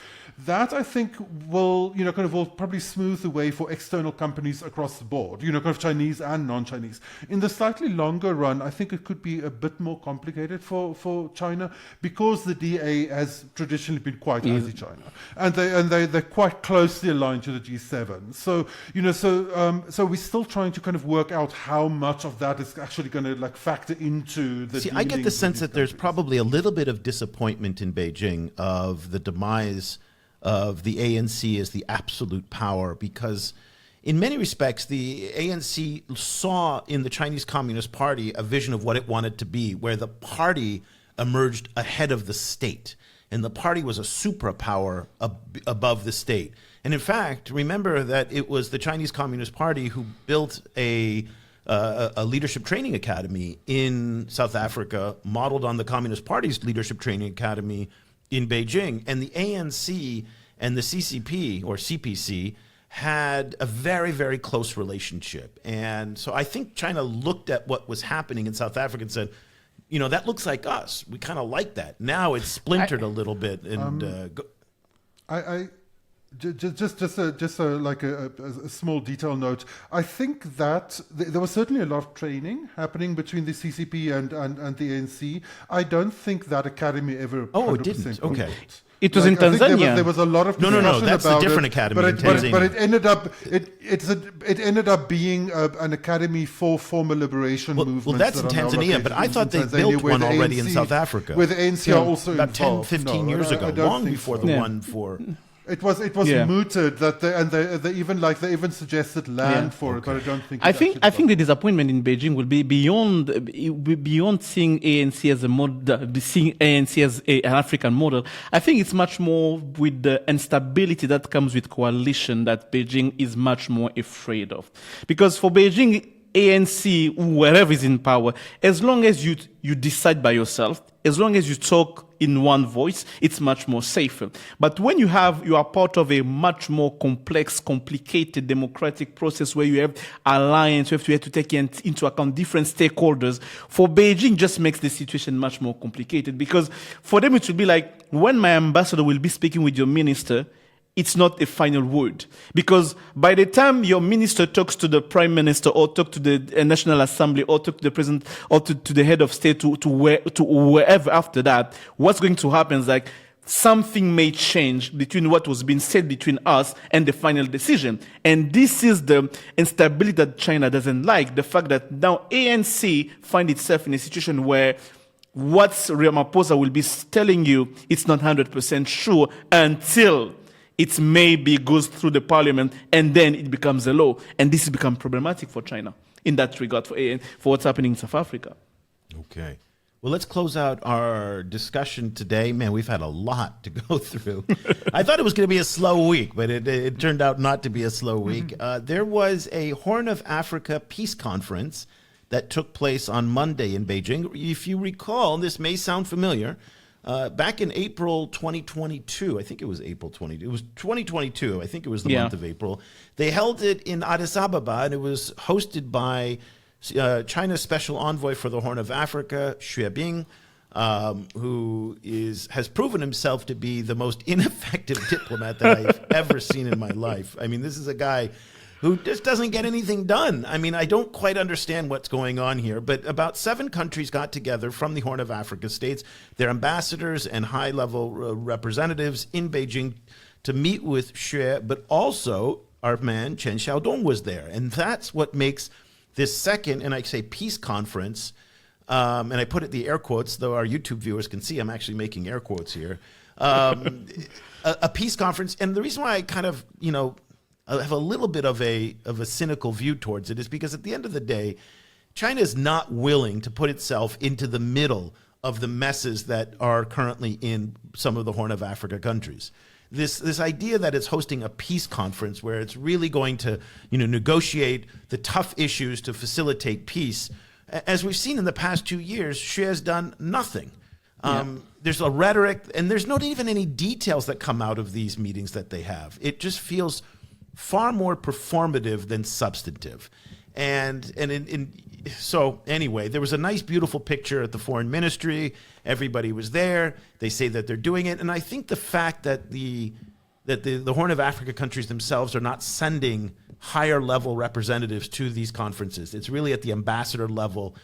That I think will will probably smooth the way for external companies across the board, kind of Chinese and non-Chinese Chinese. In the slightly longer run, I think it could be a bit more complicated for China because the DA has traditionally been quite anti-China, and they're quite closely aligned to the G7. So so we're still trying to kind of work out how much of that is actually going to like factor into the. See, I get the sense that there's probably a little bit of disappointment in Beijing of the demise of the ANC as the absolute power, because in many respects, the ANC saw in the Chinese Communist Party a vision of what it wanted to be, where the party emerged ahead of the state. And the party was a suprapower above the state. And in fact, remember that it was the Chinese Communist Party who built a leadership training academy in South Africa, modeled on the Communist Party's leadership training academy in Beijing. And the ANC and the CCP, or CPC, had a very, very close relationship. And so I think China looked at what was happening in South Africa and said, that looks like us. We kind of like that. Now it's splintered a little bit. And Just a small detail note. I think that there was certainly a lot of training happening between the CCP and the ANC. I don't think that academy ever. Oh, it didn't. Okay. Worked. It was in Tanzania. There was a lot of discussion no. That's about a different academy in Tanzania. But it ended up being an academy for former liberation movements. Well, that's in Tanzania, but I thought they built one already in South Africa. Where the ANC are also about involved. 10, 15 years ago, long before the one for. It was mooted that they even suggested land for it, but I don't think. I think the disappointment in Beijing will be beyond seeing ANC as a model, seeing ANC as an African model. I think it's much more with the instability that comes with coalition that Beijing is much more afraid of, because for Beijing, ANC, wherever is in power, as long as you decide by yourself, as long as you talk in one voice, it's much more safer. But when you are part of a much more complex, complicated democratic process where you have alliance, you have to take into account different stakeholders, for Beijing just makes the situation much more complicated, because for them it will be like, when my ambassador will be speaking with your minister, it's not a final word, because by the time your minister talks to the prime minister or talk to the National Assembly or talk to the president or to the head of state to wherever after that, what's going to happen is like something may change between what was being said between us and the final decision. And this is the instability that China doesn't like, the fact that now ANC find itself in a situation where what Ramaphosa will be telling you, it's not 100% sure until it maybe goes through the parliament and then it becomes a law. And this has become problematic for China in that regard for what's happening in South Africa. Okay. Well, let's close out our discussion today. Man, we've had a lot to go through. I thought it was going to be a slow week, but it turned out not to be a slow week. There was a Horn of Africa peace conference that took place on Monday in Beijing. If you recall, this may sound familiar. Back in April 2022, I think it was April 22. It was 2022. I think it was the month of April. They held it in Addis Ababa, and it was hosted by China's special envoy for the Horn of Africa, Xue Bing, who has proven himself to be the most ineffective diplomat that I've ever seen in my life. I mean, this is a guy who just doesn't get anything done. I mean, I don't quite understand what's going on here, but about 7 countries got together from the Horn of Africa states, their ambassadors and high-level representatives in Beijing to meet with Xue, but also our man Chen Xiaodong was there. And that's what makes this second, and I say peace conference, and I put it the air quotes, though our YouTube viewers can see I'm actually making air quotes here, a peace conference. And the reason why I kind of, I have a little bit of a cynical view towards it is because at the end of the day, China is not willing to put itself into the middle of the messes that are currently in some of the Horn of Africa countries. This idea that it's hosting a peace conference where it's really going to, negotiate the tough issues to facilitate peace, as we've seen in the past 2 years, Xi has done nothing. There's a rhetoric, and there's not even any details that come out of these meetings that they have. It just feels far more performative than substantive. So anyway, there was a nice, beautiful picture at the foreign ministry. Everybody was there. They say that they're doing it. And I think the fact that the Horn of Africa countries themselves are not sending higher level representatives to these conferences. It's really at the ambassador level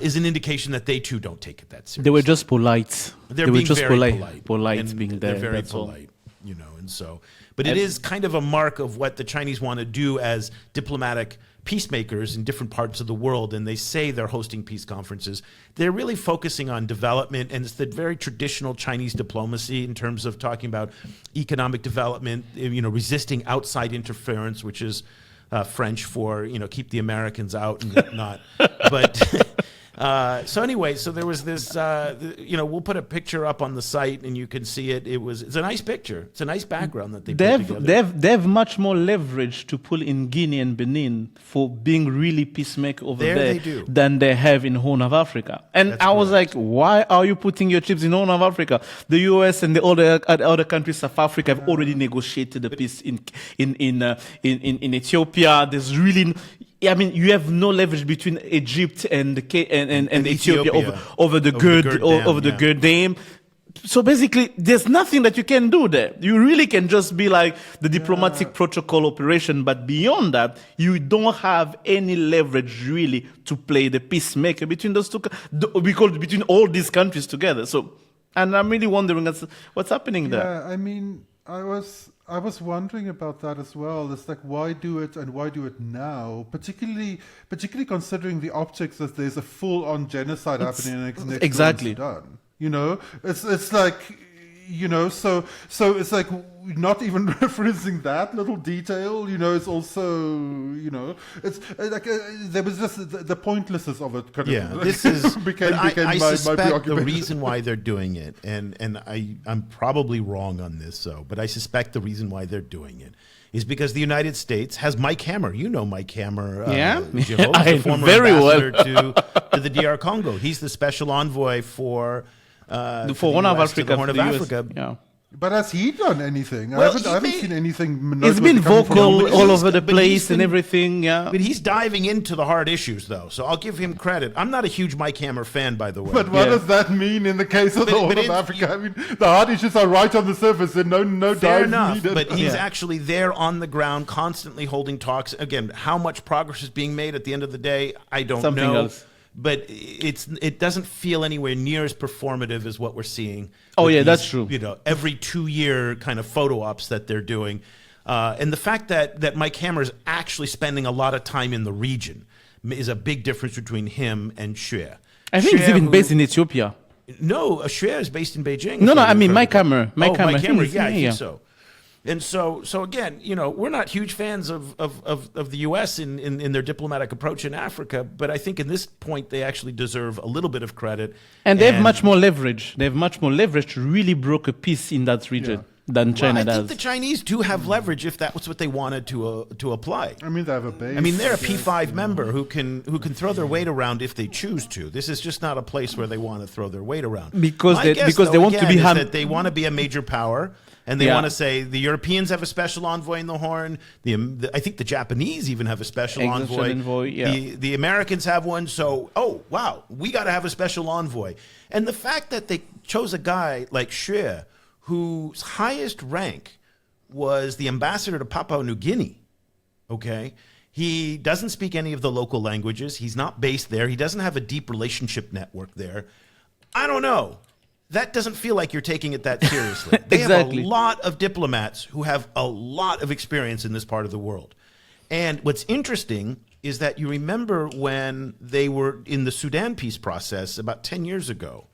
is an indication that they too don't take it that seriously. They were just polite. They're they were being just very polite and being there. They're very that's all. polite, and so. But it is kind of a mark of what the Chinese want to do as diplomatic peacemakers in different parts of the world, and they say they're hosting peace conferences. They're really focusing on development, and it's the very traditional Chinese diplomacy in terms of talking about economic development, resisting outside interference, which is French for, keep the Americans out and not. But so anyway, so there was this, we'll put a picture up on the site and you can see it. It's a nice picture. It's a nice background that they put together. They have much more leverage to pull in Guinea and Benin for being really peacemaker over there than they have in Horn of Africa. And That's I was correct. like, why are you putting your chips in Horn of Africa? The US and the other countries, South Africa, have already negotiated the peace in Ethiopia. There's really, you have no leverage between Egypt and Ethiopia over the Gerd Dam. So basically, there's nothing that you can do there. You really can just be like the diplomatic protocol operation, but beyond that, you don't have any leverage really to play the peacemaker between those two, between all these countries together. So, and I'm really wondering what's happening there. Yeah, I was wondering about that as well. It's like, why do it and why do it now? Particularly considering the optics that there's a full-on genocide happening next door in Sudan. It's like, so it's like not even referencing that little detail. It's also, it's like there was just the pointlessness of it. This is became I my suspect the preoccupation. reason why they're doing it, and I'm probably wrong on this, but I suspect the reason why they're doing it is because the United States has Mike Hammer. You know Mike Hammer. Geraud, I the former very ambassador well. to the DR Congo. He's the special envoy for Horn of Africa. Horn of Africa. Yeah. But has he done anything? Well, I haven't seen anything. He's been vocal all over the but place and been- everything. Yeah. But he's diving into the hard issues, though, so I'll give him credit. I'm not a huge Mike Hammer fan, by the way. But what does that mean in the case of the Horn of Africa? The hard issues are right on the surface and no Fair dive enough, needed. but he's actually there on the ground, constantly holding talks. Again, how much progress is being made at the end of the day, I don't Something know. else. But it doesn't feel anywhere near as performative as what we're seeing. Oh, with yeah, these, that's true. Every 2-year kind of photo ops that they're doing. And the fact that Mike Hammer is actually spending a lot of time in the region is a big difference between him and Xue. I think he's even based in Ethiopia. No, Xue is based in Beijing. No, I mean Mike Hammer. Mike Hammer, yeah, I think so. And so again, we're not huge fans of the U.S. in their diplomatic approach in Africa, but I think in this point they actually deserve a little bit of credit. And they have much more leverage. They have much more leverage to really broker peace in that region than China I does. think the Chinese do have leverage if that was what they wanted to apply. I mean, they have a base. I mean, they're a P5 member who can throw their weight around if they choose to. This is just not a place where they want to throw their weight around. Because My they guess, want though, to be is that they want to be a major power. And they Yeah. want to say the Europeans have a special envoy in the Horn. I think the Japanese even have a special envoy. yeah. The Americans have one. So, wow, we got to have a special envoy. And the fact that they chose a guy like Xue, whose highest rank was the ambassador to Papua New Guinea, okay? He doesn't speak any of the local languages. He's not based there. He doesn't have a deep relationship network there. I don't know. That doesn't feel like you're taking it that seriously. They Exactly. have a lot of diplomats who have a lot of experience in this part of the world. And what's interesting is that you remember when they were in the Sudan peace process about 10 years ago,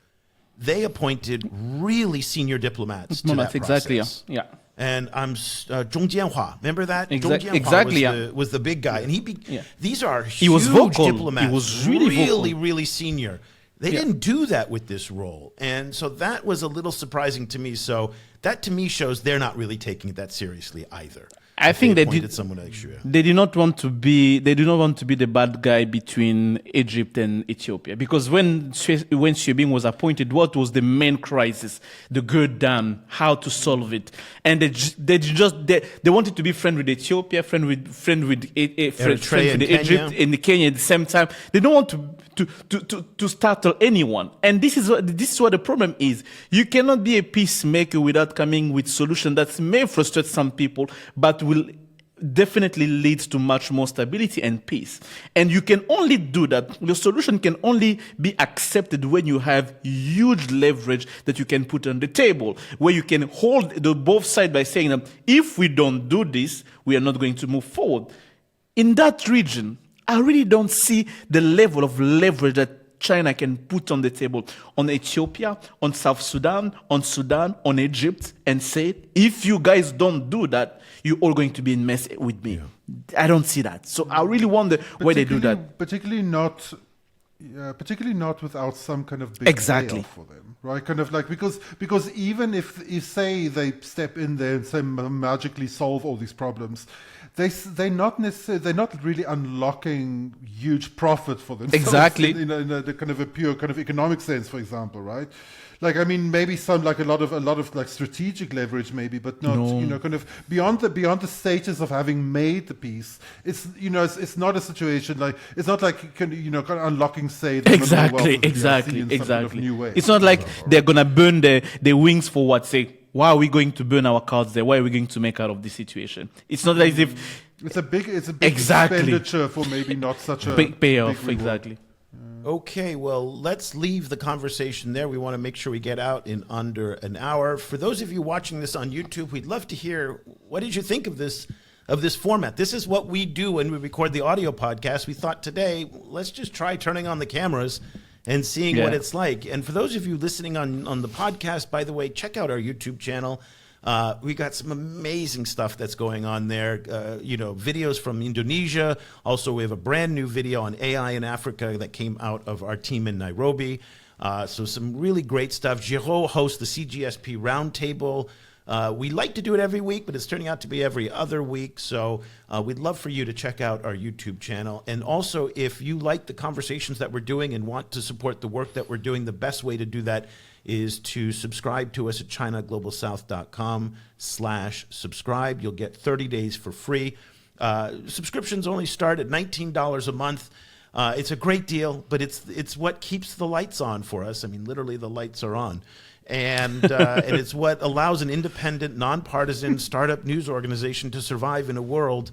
they appointed really senior diplomats to that exactly, process. yeah. And I'm Zhong Jianhua. Remember that? Exact- Zhong Jianhua exactly, was the big guy. And these are huge He was vocal. diplomats. He was really vocal. really senior. They didn't do that with this role. And so that was a little surprising to me. So that to me shows they're not really taking it that seriously either. I think they appointed did. someone like Xue. They do not want to be. They do not want to be the bad guy between Egypt and Ethiopia, because when Xue was appointed, what was the main crisis? The Gerd Dam. How to solve it? And they wanted to be friend with Ethiopia, friend with Egypt, and Kenya at the same time. They don't want to startle anyone. And this is what the problem is. You cannot be a peacemaker without coming with solution that may frustrate some people, but will definitely leads to much more stability and peace. And you can only do that. The solution can only be accepted when you have huge leverage that you can put on the table, where you can hold the both sides by saying that if we don't do this, we are not going to move forward. In that region, I really don't see the level of leverage that China can put on the table on Ethiopia, on South Sudan, on Egypt, and say, if you guys don't do that, you're all going to be in mess with me. I don't see that. So I really wonder why they do that. Particularly not without some kind of big Exactly. payoff for them, right? Kind of like because even if say they step in there and say magically solve all these problems, they're not really unlocking huge profit for themselves. Exactly. In the kind of a pure kind of economic sense, for example, right? Like, I mean, maybe some like a lot of like strategic leverage, maybe, but not kind of beyond the status of having made the peace. It's it's not a situation like it's not like kind of unlocking say the Exactly. kind of new way. It's not like they're gonna burn their wings for what? Say, why are we going to burn our cards there? What are we going to make out of this situation? It's not as if it's a big Exactly. expenditure for maybe not such a big payoff. big reward. Exactly. Okay, well, let's leave the conversation there. We want to make sure we get out in under an hour. For those of you watching this on YouTube, we'd love to hear, what did you think of this format? This is what we do when we record the audio podcast. We thought today, let's just try turning on the cameras and seeing what it's like. And for those of you listening on the podcast, by the way, check out our YouTube channel. We got some amazing stuff that's going on there. Videos from Indonesia. Also, we have a brand new video on AI in Africa that came out of our team in Nairobi. So some really great stuff. Geraud hosts the CGSP Roundtable. We like to do it every week, but it's turning out to be every other week. So we'd love for you to check out our YouTube channel. And also, if you like the conversations that we're doing and want to support the work that we're doing, the best way to do that is to subscribe to us at ChinaGlobalSouth.com/subscribe. You'll get 30 days for free. Subscriptions only start at $19 a month. It's a great deal, but it's what keeps the lights on for us. I mean, literally the lights are on. And it's what allows an independent, nonpartisan startup news organization to survive in a world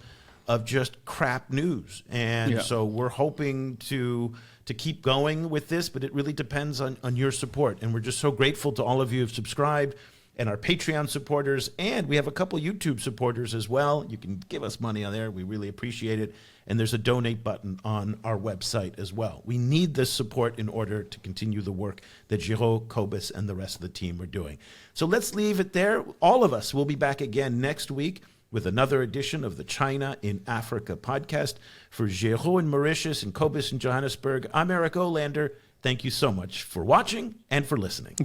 of just crap news. And so we're hoping to keep going with this, but it really depends on your support. And we're just so grateful to all of you who've subscribed and our Patreon supporters. And we have a couple YouTube supporters as well. You can give us money on there. We really appreciate it. And there's a donate button on our website as well. We need this support in order to continue the work that Geraud, Cobus, and the rest of the team are doing. So let's leave it there. All of us will be back again next week with another edition of the China in Africa podcast. For Geraud in Mauritius and Cobus in Johannesburg, I'm Eric Olander. Thank you so much for watching and for listening.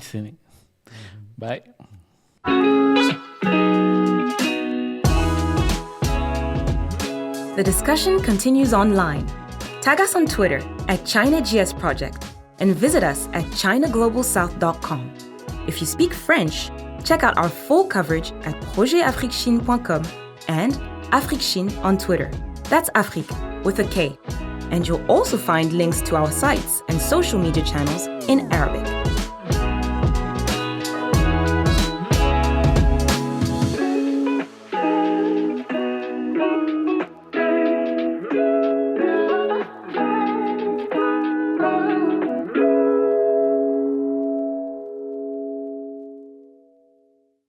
Bye. The discussion continues online. Tag us on Twitter at ChinaGS Project and visit us at ChinaGlobalSouth.com. If you speak French, check out our full coverage at projetafriquechine.com and AfriqueChine on Twitter. That's Afrique with a K. And you'll also find links to our sites and social media channels in Arabic.